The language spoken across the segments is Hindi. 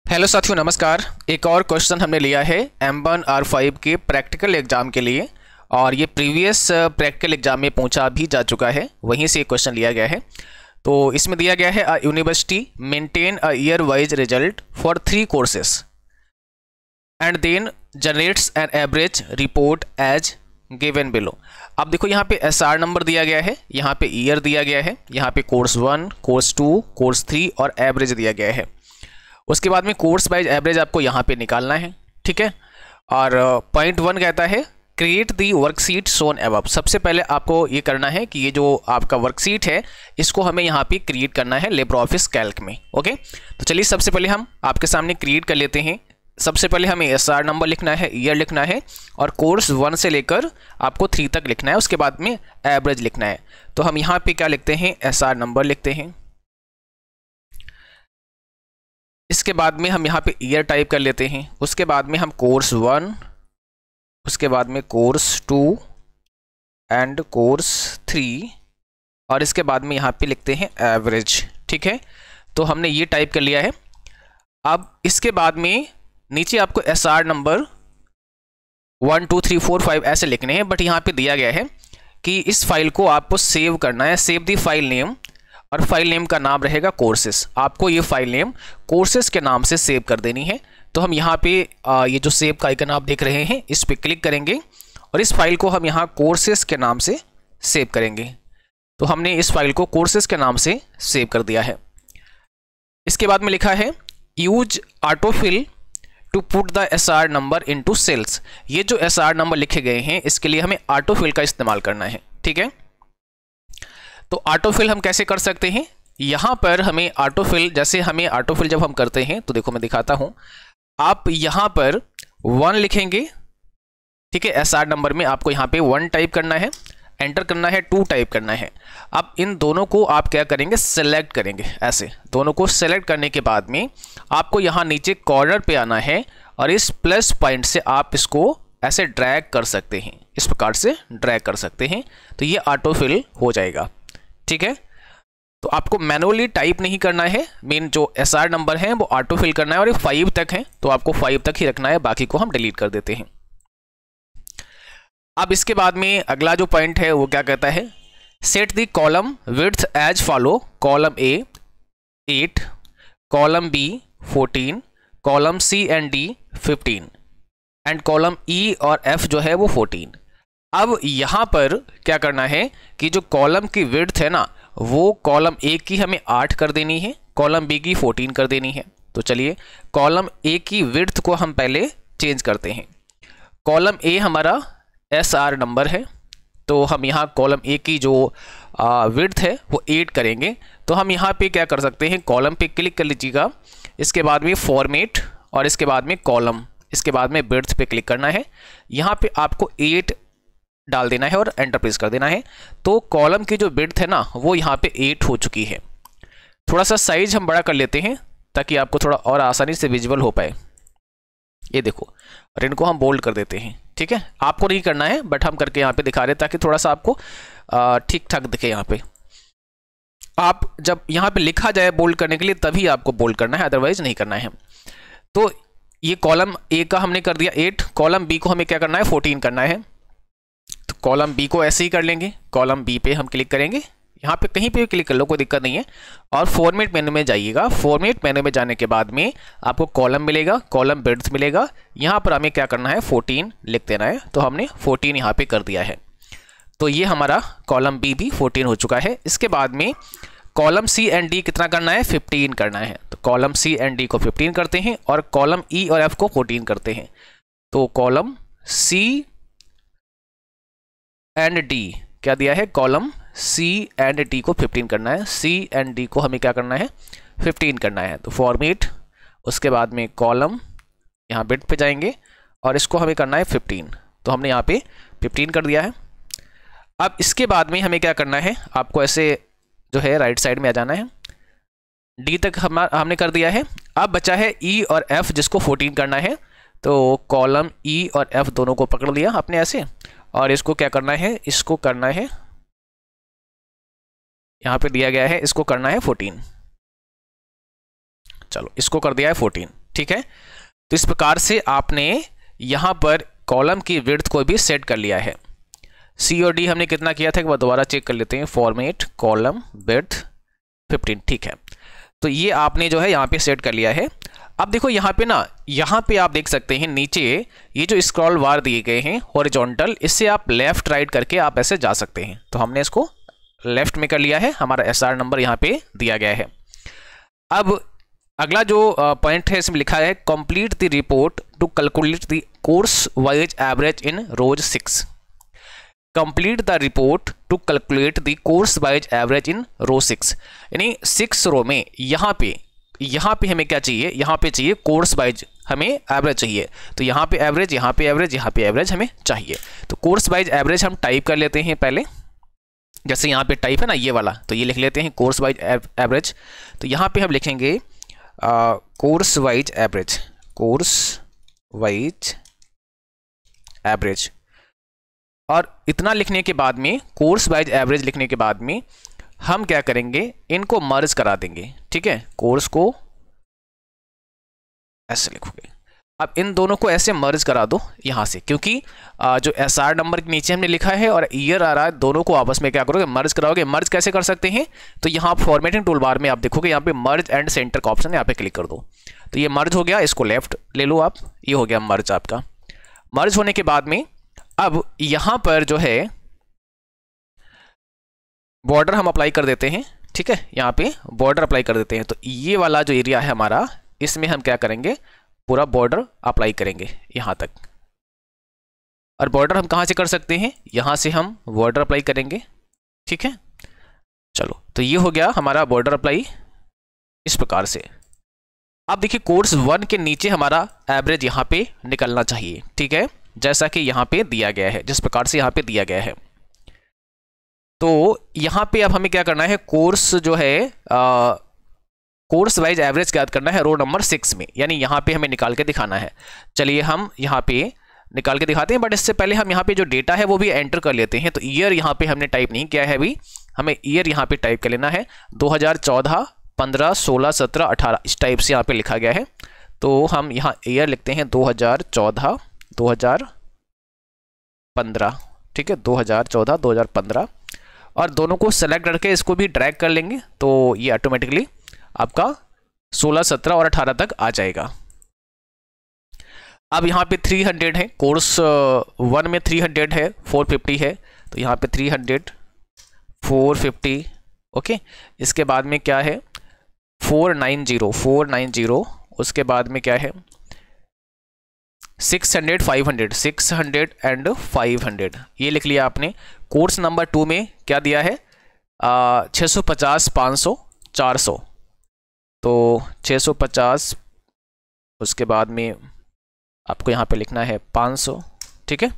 हेलो साथियों, नमस्कार। एक और क्वेश्चन हमने लिया है M1 R5 के प्रैक्टिकल एग्जाम के लिए और ये प्रीवियस प्रैक्टिकल एग्जाम में पूछा भी जा चुका है, वहीं से क्वेश्चन लिया गया है। तो इसमें दिया गया है university maintain a year wise result for 3 courses and then generates an average report as given below. अब देखो यहाँ पे SR नंबर दिया गया है, यहाँ पे ईयर दिया गया है, यहाँ पे कोर्स 1, कोर्स 2, कोर्स 3 और एवरेज दिया गया है। उसके बाद में कोर्स वाइज एवरेज आपको यहाँ पे निकालना है, ठीक है। और पॉइंट 1 कहता है create the worksheet shown above. सबसे पहले आपको ये करना है कि ये जो आपका वर्कशीट है इसको हमें यहाँ पे क्रिएट करना है लिब्रे ऑफिस कैल्क में। ओके, तो चलिए सबसे पहले हम आपके सामने क्रिएट कर लेते हैं। सबसे पहले हमें SR नंबर लिखना है, ईयर लिखना है और कोर्स 1 से लेकर आपको 3 तक लिखना है। उसके बाद में एवरेज लिखना है। तो हम यहाँ पे क्या लिखते हैं, SR नंबर लिखते हैं। इसके बाद में हम यहाँ पे ईयर टाइप कर लेते हैं। उसके बाद में हम कोर्स 1, उसके बाद में कोर्स 2 एंड कोर्स 3 और इसके बाद में यहाँ पे लिखते हैं एवरेज, ठीक है। तो हमने ये टाइप कर लिया है। अब इसके बाद में नीचे आपको SR नंबर 1 2 3 4 5 ऐसे लिखने हैं, बट यहाँ पे दिया गया है कि इस फाइल को आपको सेव करना है। सेव दी फाइल नेम, और फाइल नेम का नाम रहेगा कोर्सेस। आपको ये फाइल नेम कोर्सेस के नाम से सेव कर देनी है। तो हम यहाँ पे ये जो सेव का आइकन आप देख रहे हैं इस पर क्लिक करेंगे और इस फाइल को हम यहाँ कोर्सेस के नाम से सेव करेंगे। तो हमने इस फाइल को कोर्सेस के नाम से सेव कर दिया है। इसके बाद में लिखा है use autofill to put the SR number into cells. ये जो SR नंबर लिखे गए हैं इसके लिए हमें ऑटोफिल का इस्तेमाल करना है, ठीक है। तो ऑटोफिल हम कैसे कर सकते हैं, यहाँ पर हमें ऑटोफिल, जैसे हमें ऑटोफिल जब हम करते हैं तो देखो मैं दिखाता हूँ। आप यहाँ पर 1 लिखेंगे, ठीक है। SR नंबर में आपको यहाँ पे 1 टाइप करना है, एंटर करना है, 2 टाइप करना है। अब इन दोनों को आप क्या करेंगे, सेलेक्ट करेंगे। ऐसे दोनों को सेलेक्ट करने के बाद में आपको यहाँ नीचे कॉर्नर पे आना है और इस प्लस पॉइंट से आप इसको ऐसे ड्रैग कर सकते हैं, इस प्रकार से ड्रैग कर सकते हैं। तो ये ऑटोफिल हो जाएगा, ठीक है। तो आपको मैनुअली टाइप नहीं करना है, मेन जो SR नंबर है वो ऑटोफिल करना है और ये 5 तक है तो आपको 5 तक ही रखना है, बाकी को हम डिलीट कर देते हैं। अब इसके बाद में अगला जो पॉइंट है वो क्या कहता है, set the column width as follow. Column A 8, column B 14, column C and D 15 and column E और F जो है वो 14। अब यहाँ पर क्या करना है कि जो कॉलम की विड्थ है ना वो कॉलम A की हमें 8 कर देनी है, कॉलम B की 14 कर देनी है। तो चलिए कॉलम A की विड्थ को हम पहले चेंज करते हैं। कॉलम A हमारा SR नंबर है, तो हम यहाँ कॉलम A की जो विड्थ है वो 8 करेंगे। तो हम यहाँ पे क्या कर सकते हैं, कॉलम पे क्लिक कर लीजिएगा, इसके बाद में फॉर्मेट और इसके बाद में कॉलम, इसके बाद में विड्थ पे क्लिक करना है। यहाँ पे आपको 8 डाल देना है और एंटर प्रेस कर देना है। तो कॉलम की जो विड्थ है ना वो यहाँ पे 8 हो चुकी है। थोड़ा सा साइज हम बड़ा कर लेते हैं ताकि आपको थोड़ा और आसानी से विजुअल हो पाए। ये देखो, और इनको हम बोल्ड कर देते हैं, ठीक है। आपको नहीं करना है बट हम करके यहाँ पे दिखा रहे हैं ताकि थोड़ा सा आपको ठीक ठाक दिखे। यहाँ पे आप जब यहाँ पे लिखा जाए बोल्ड करने के लिए तभी आपको बोल्ड करना है, अदरवाइज नहीं करना है। तो ये कॉलम A का हमने कर दिया 8, कॉलम B को हमें क्या करना है, 14 करना है। तो कॉलम B को ऐसे ही कर लेंगे, कॉलम B पे हम क्लिक करेंगे, यहाँ पे कहीं पे भी क्लिक कर लो, कोई दिक्कत नहीं है। और फॉर्मेट मेनू में जाइएगा। फॉर्मेट मेनू में जाने के बाद में आपको कॉलम मिलेगा, कॉलम विड्थ मिलेगा। यहाँ पर हमें क्या करना है, 14 लिख देना है। तो हमने 14 यहाँ पे कर दिया है। तो ये हमारा कॉलम B भी 14 हो चुका है। इसके बाद में कॉलम C एंड D कितना करना है, 15 करना है। तो कॉलम C एंड D को 15 करते हैं और कॉलम E और F को 14 करते हैं। तो कॉलम C एंड D क्या दिया है, कॉलम C एंड D को 15 करना है। C एंड D को हमें क्या करना है, 15 करना है। तो फॉर्मेट, उसके बाद में कॉलम, यहाँ विड्थ पे जाएंगे और इसको हमें करना है 15। तो हमने यहाँ पे 15 कर दिया है। अब इसके बाद में हमें क्या करना है, आपको ऐसे जो है राइट साइड में आ जाना है। D तक हमने कर दिया है। अब बचा है E और F जिसको 14 करना है। तो कॉलम E और F दोनों को पकड़ लिया आपने ऐसे, और इसको क्या करना है, इसको करना है, यहाँ पे दिया गया है इसको करना है 14। चलो इसको कर दिया है 14, ठीक है। तो इस प्रकार से आपने यहाँ पर कॉलम की विड्थ को भी सेट कर लिया है। सी और डी हमने कितना किया था एक बार दोबारा चेक कर लेते हैं। फॉर्मेट कॉलम विड्थ 15, ठीक है। तो ये आपने जो है यहाँ पे सेट कर लिया है। अब देखो यहाँ पे ना, यहाँ पे आप देख सकते हैं नीचे ये जो स्क्रॉल बार दिए गए हैं हॉरिजॉन्टल, इससे आप लेफ्ट राइट करके आप ऐसे जा सकते हैं। तो हमने इसको लेफ्ट में कर लिया है, हमारा एसआर नंबर यहाँ पे दिया गया है। अब अगला जो पॉइंट है इसमें लिखा है complete the report to calculate the course wise average in rows 6। Complete the report to calculate the course wise average in row 6, यानी 6 रो में यहाँ पे हमें क्या चाहिए, यहाँ पे चाहिए कोर्स वाइज हमें एवरेज चाहिए। तो यहाँ पे एवरेज, यहाँ पे एवरेज, यहाँ पे एवरेज हमें चाहिए। तो कोर्स वाइज एवरेज हम टाइप कर लेते हैं पहले, जैसे यहाँ पे टाइप है ना ये वाला, तो ये लिख लेते हैं कोर्स वाइज एवरेज। तो यहाँ पे हम लिखेंगे course wise average, course wise average. और इतना लिखने के बाद में, कोर्स वाइज एवरेज लिखने के बाद में हम क्या करेंगे, इनको मर्ज करा देंगे, ठीक है। कोर्स को ऐसे लिखोगे, अब इन दोनों को ऐसे मर्ज करा दो यहाँ से, क्योंकि जो एसआर नंबर के नीचे हमने लिखा है और ईयर आ रहा है, दोनों को आपस में क्या करोगे, मर्ज कराओगे। मर्ज कैसे कर सकते हैं, तो यहाँ फॉर्मेटिंग टूल बार में आप देखोगे यहाँ पे मर्ज एंड सेंटर का ऑप्शन है, यहाँ पे क्लिक कर दो। तो ये मर्ज हो गया, इसको लेफ्ट ले लो आप, ये हो गया मर्ज आपका। मर्ज होने के बाद में अब यहाँ पर जो है बॉर्डर हम अप्लाई कर देते हैं, ठीक है। यहाँ पे बॉर्डर अप्लाई कर देते हैं। तो ये वाला जो एरिया है हमारा, इसमें हम क्या करेंगे, पूरा बॉर्डर अप्लाई करेंगे यहाँ तक। और बॉर्डर हम कहाँ से कर सकते हैं, यहाँ से हम बॉर्डर अप्लाई करेंगे, ठीक है। चलो, तो ये हो गया हमारा बॉर्डर अप्लाई इस प्रकार से। अब देखिए कोर्स 1 के नीचे हमारा एवरेज यहाँ पे निकलना चाहिए, ठीक है, जैसा कि यहाँ पे दिया गया है, जिस प्रकार से यहाँ पे दिया गया है। तो यहाँ पे अब हमें क्या करना है, कोर्स जो है कोर्स वाइज एवरेज याद करना है रो नंबर 6 में, यानी यहाँ पे हमें निकाल के दिखाना है। चलिए हम यहाँ पे निकाल के दिखाते हैं, बट इससे पहले हम यहाँ पे जो डेटा है वो भी एंटर कर लेते हैं। तो ईयर यहाँ पे हमने टाइप नहीं किया है अभी, हमें ईयर यहाँ पे टाइप कर लेना है। 2014, 15, 16, 17, 18 इस टाइप से यहाँ पे लिखा गया है। तो हम यहाँ ईयर लिखते हैं 2014, 2015, ठीक है, 2014, 2015, और दोनों को सेलेक्ट करके इसको भी ड्रैग कर लेंगे। तो ये ऑटोमेटिकली आपका 16, 17 और 18 तक आ जाएगा। अब यहाँ पे 300 है, कोर्स 1 में 300 है, 450 है, तो यहाँ पे 300, 450, ओके। इसके बाद में क्या है 490, उसके बाद में क्या है 600, 500, 600 एंड 500, ये लिख लिया आपने। कोर्स नंबर 2 में क्या दिया है 650, 500, 400, तो 650, उसके बाद में आपको यहाँ पे लिखना है 500, ठीक है।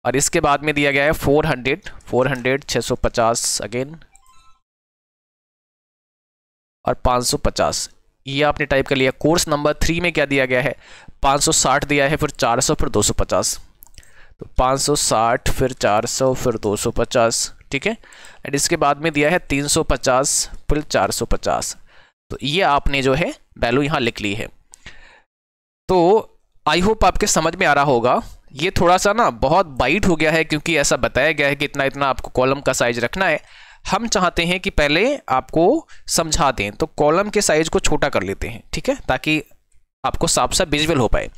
और इसके बाद में दिया गया है 400, 650 अगेन और 550, ये आपने टाइप कर लिया। कोर्स नंबर 3 में क्या दिया गया है 560 दिया है, फिर 400, फिर 250, तो 560, फिर 400, फिर 250, ठीक है। एंड इसके बाद में दिया है 350, फिर 450, तो ये आपने जो है वैल्यू यहाँ लिख ली है। तो आई होप आपके समझ में आ रहा होगा। ये थोड़ा सा ना बहुत बाइट हो गया है, क्योंकि ऐसा बताया गया है कि इतना इतना आपको कॉलम का साइज रखना है। हम चाहते हैं कि पहले आपको समझा दें, तो कॉलम के साइज को छोटा कर लेते हैं, ठीक है, ताकि आपको साफ साफ विजुअल हो पाए,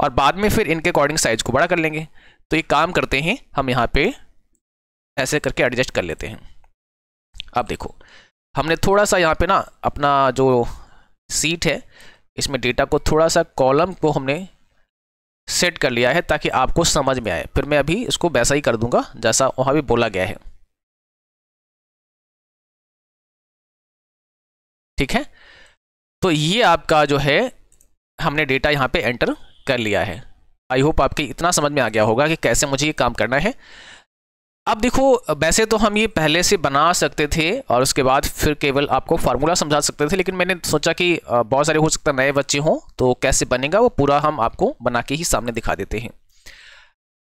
और बाद में फिर इनके अकॉर्डिंग साइज को बड़ा कर लेंगे। तो एक काम करते हैं, हम यहाँ पे ऐसे करके एडजस्ट कर लेते हैं। अब देखो हमने थोड़ा सा यहाँ पे ना अपना जो सीट है इसमें डेटा को थोड़ा सा कॉलम को हमने सेट कर लिया है, ताकि आपको समझ में आए। फिर मैं अभी इसको वैसा ही कर दूंगा जैसा वहाँ भी बोला गया है, ठीक है। तो ये आपका जो है हमने डेटा यहाँ पे एंटर कर लिया है। आई होप आपके इतना समझ में आ गया होगा कि कैसे मुझे ये काम करना है। अब देखो वैसे तो हम ये पहले से बना सकते थे और उसके बाद फिर केवल आपको फार्मूला समझा सकते थे, लेकिन मैंने सोचा कि बहुत सारे हो सकता है नए बच्चे हों, तो कैसे बनेगा वो पूरा हम आपको बना के ही सामने दिखा देते हैं।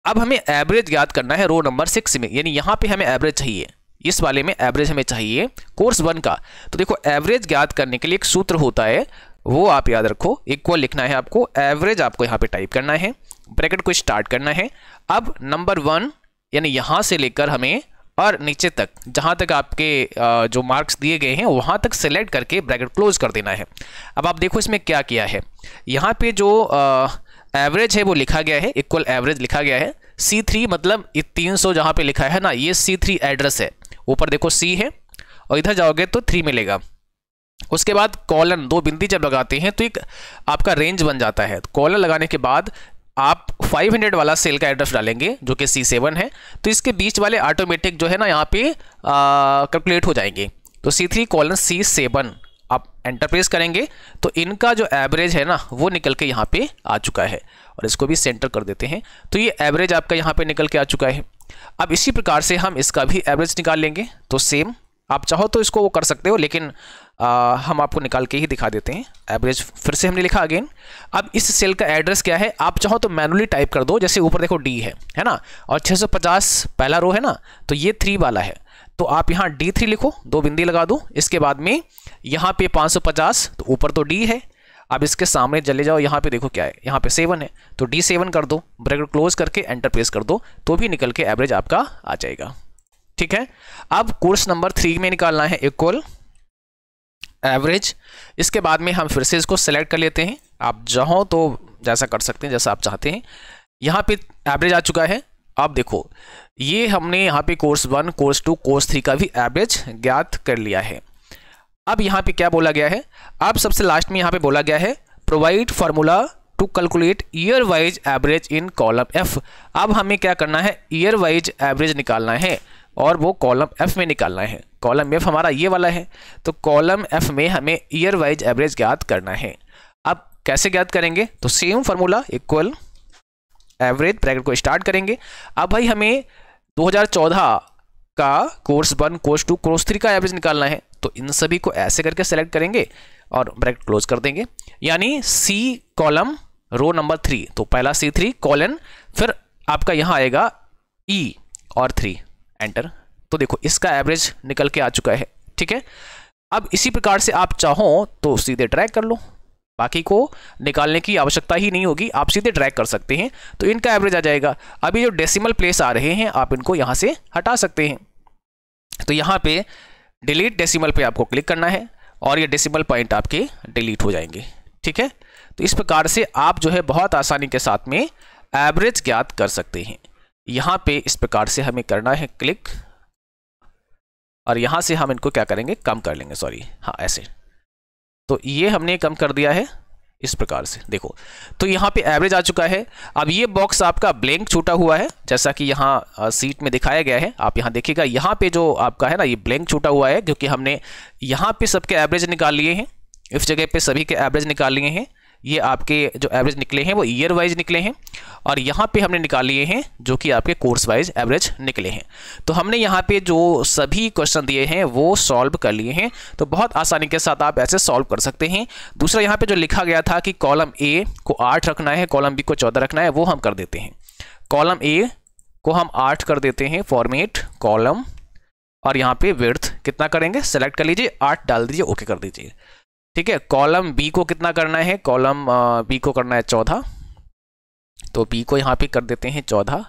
अब हमें एवरेज याद करना है रो नंबर 6 में, यानी यहाँ पे हमें एवरेज चाहिए, इस वाले में एवरेज हमें चाहिए कोर्स 1 का। तो देखो एवरेज याद करने के लिए एक सूत्र होता है वो आप याद रखो, इक्वल लिखना है आपको, एवरेज आपको यहाँ पे टाइप करना है, ब्रैकेट को स्टार्ट करना है। अब नंबर 1 यानी यहाँ से लेकर हमें और नीचे तक जहाँ तक आपके जो मार्क्स दिए गए हैं वहाँ तक सेलेक्ट करके ब्रैकेट क्लोज कर देना है। अब आप देखो इसमें क्या किया है, यहाँ पे जो एवरेज है वो लिखा गया है, इक्वल एवरेज लिखा गया है। C3 मतलब 300 जहाँ पे लिखा है ना, ये C3 एड्रेस है। ऊपर देखो C है और इधर जाओगे तो 3 मिलेगा। उसके बाद कॉलन 2 बिंदी जब लगाते हैं तो एक आपका रेंज बन जाता है। कॉलन लगाने के बाद आप 500 वाला सेल का एड्रेस डालेंगे जो कि C7 है, तो इसके बीच वाले ऑटोमेटिक जो है ना यहाँ पे कैलकुलेट हो जाएंगे। तो C3:C7 आप एंटर प्रेस करेंगे तो इनका जो एवरेज है ना वो निकल के यहाँ पे आ चुका है। और इसको भी सेंटर कर देते हैं, तो ये एवरेज आपका यहाँ पे निकल के आ चुका है। अब इसी प्रकार से हम इसका भी एवरेज निकाल लेंगे। तो सेम आप चाहो तो इसको वो कर सकते हो, लेकिन हम आपको निकाल के ही दिखा देते हैं। एवरेज फिर से हमने लिखा अगेन। अब इस सेल का एड्रेस क्या है, आप चाहो तो मैनुअली टाइप कर दो। जैसे ऊपर देखो D है ना, और 650 पहला रो है ना, तो ये 3 वाला है, तो आप यहाँ D3 लिखो, 2 बिंदी लगा दो। इसके बाद में यहाँ पे 550, तो ऊपर तो D है। अब इसके सामने चले जाओ, यहाँ पे देखो क्या है, यहाँ पे 7 है, तो D7 कर दो, ब्रैकेट क्लोज करके एंटर प्रेस कर दो, तो भी निकल के एवरेज आपका आ जाएगा। ठीक है। अब कोर्स नंबर 3 में निकालना है इक्वल एवरेज। इसके बाद में हम फिर से इसको सेलेक्ट कर लेते हैं। आप चाहो तो जैसा कर सकते हैं जैसा आप चाहते हैं। यहाँ पे एवरेज आ चुका है। अब देखो ये हमने यहाँ पे कोर्स 1, कोर्स 2, कोर्स 3 का भी एवरेज ज्ञात कर लिया है। अब यहाँ पे क्या बोला गया है, अब सबसे लास्ट में यहाँ पे बोला गया है provide formula to calculate year wise average in column F। अब हमें क्या करना है, ईयर वाइज एवरेज निकालना है और वो कॉलम F में निकालना है। कॉलम F हमारा ये वाला है, तो कॉलम F में हमें ईयर वाइज एवरेज ज्ञात करना है। अब कैसे ज्ञात करेंगे, तो same formula equal average, bracket को स्टार्ट करेंगे। अब भाई हमें 2014 का कोर्स 1, कोर्स 2, कोर्स 3 का एवरेज निकालना है, तो इन सभी को ऐसे करके सेलेक्ट करेंगे और ब्रैकेट क्लोज कर देंगे। यानी C कॉलम रो नंबर 3, तो पहला C3 कॉलन, फिर आपका यहाँ आएगा E और 3 एंटर। तो देखो इसका एवरेज निकल के आ चुका है। ठीक है। अब इसी प्रकार से आप चाहो तो सीधे ड्रैग कर लो, बाकी को निकालने की आवश्यकता ही नहीं होगी, आप सीधे ड्रैग कर सकते हैं, तो इनका एवरेज आ जाएगा। अभी जो डेसिमल प्लेस आ रहे हैं आप इनको यहाँ से हटा सकते हैं। तो यहाँ पे डिलीट डेसिमल पे आपको क्लिक करना है और ये डेसिमल पॉइंट आपके डिलीट हो जाएंगे। ठीक है। तो इस प्रकार से आप जो है बहुत आसानी के साथ में एवरेज ज्ञात कर सकते हैं। यहाँ पे इस प्रकार से हमें करना है क्लिक, और यहाँ से हम इनको क्या करेंगे, कम कर लेंगे, सॉरी हाँ ऐसे। तो ये हमने कम कर दिया है इस प्रकार से, देखो तो यहाँ पे एवरेज आ चुका है। अब ये बॉक्स आपका ब्लैंक छूटा हुआ है, जैसा कि यहाँ सीट में दिखाया गया है। आप यहाँ देखिएगा, यहाँ पे जो आपका है ना ये ब्लैंक छूटा हुआ है, क्योंकि हमने यहाँ पे सबके एवरेज निकाल लिए हैं, इस जगह पे सभी के एवरेज निकाल लिए हैं। ये आपके जो एवरेज निकले हैं वो ईयर वाइज निकले हैं, और यहाँ पे हमने निकाल लिए हैं जो कि आपके कोर्स वाइज एवरेज निकले हैं। तो हमने यहाँ पे जो सभी क्वेश्चन दिए हैं वो सॉल्व कर लिए हैं। तो बहुत आसानी के साथ आप ऐसे सॉल्व कर सकते हैं। दूसरा यहाँ पे जो लिखा गया था कि कॉलम A को 8 रखना है, कॉलम B को 14 रखना है, वो हम कर देते हैं। कॉलम A को हम 8 कर देते हैं, फॉर्मेट कॉलम, और यहाँ पे विड्थ कितना करेंगे, सेलेक्ट कर लीजिए, 8 डाल दीजिए, ओके कर दीजिए। ठीक है। कॉलम B को कितना करना है, कॉलम B को करना है 14, तो B को यहाँ पे कर देते हैं 14,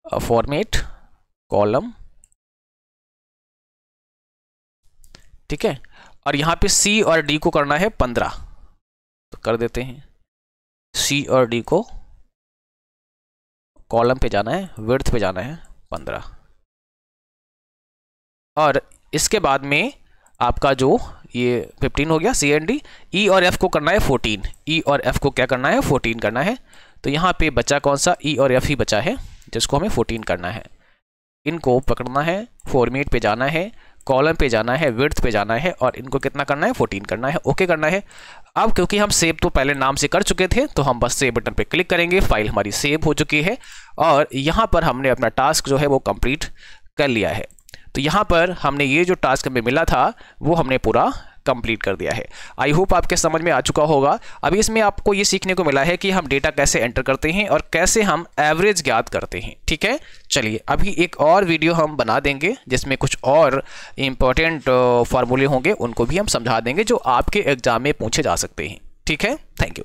फॉर्मेट कॉलम। ठीक है। और यहाँ पे C और D को करना है 15, तो कर देते हैं C और D को कॉलम पे जाना है, विड्थ पे जाना है 15, और इसके बाद में आपका जो ये 15 हो गया C एंड D। E और F को करना है 14, E और F को क्या करना है, 14 करना है। तो यहाँ पे बचा कौन सा, E और F ही बचा है जिसको हमें 14 करना है। इनको पकड़ना है, फॉर्मेट पे जाना है, कॉलम पे जाना है, विड्थ पे जाना है, और इनको कितना करना है, 14 करना है, ओके करना है। अब क्योंकि हम सेव तो पहले नाम से कर चुके थे, तो हम बस सेव बटन पे क्लिक करेंगे, फाइल हमारी सेव हो चुकी है, और यहाँ पर हमने अपना टास्क जो है वो कंप्लीट कर लिया है। तो यहाँ पर हमने ये जो टास्क हमें मिला था वो हमने पूरा कंप्लीट कर दिया है। आई होप आपके समझ में आ चुका होगा। अभी इसमें आपको ये सीखने को मिला है कि हम डेटा कैसे एंटर करते हैं और कैसे हम एवरेज ज्ञात करते हैं। ठीक है, चलिए अभी एक और वीडियो हम बना देंगे जिसमें कुछ और इंपॉर्टेंट फार्मूले होंगे, उनको भी हम समझा देंगे जो आपके एग्जाम में पूछे जा सकते हैं। ठीक है, थैंक यू।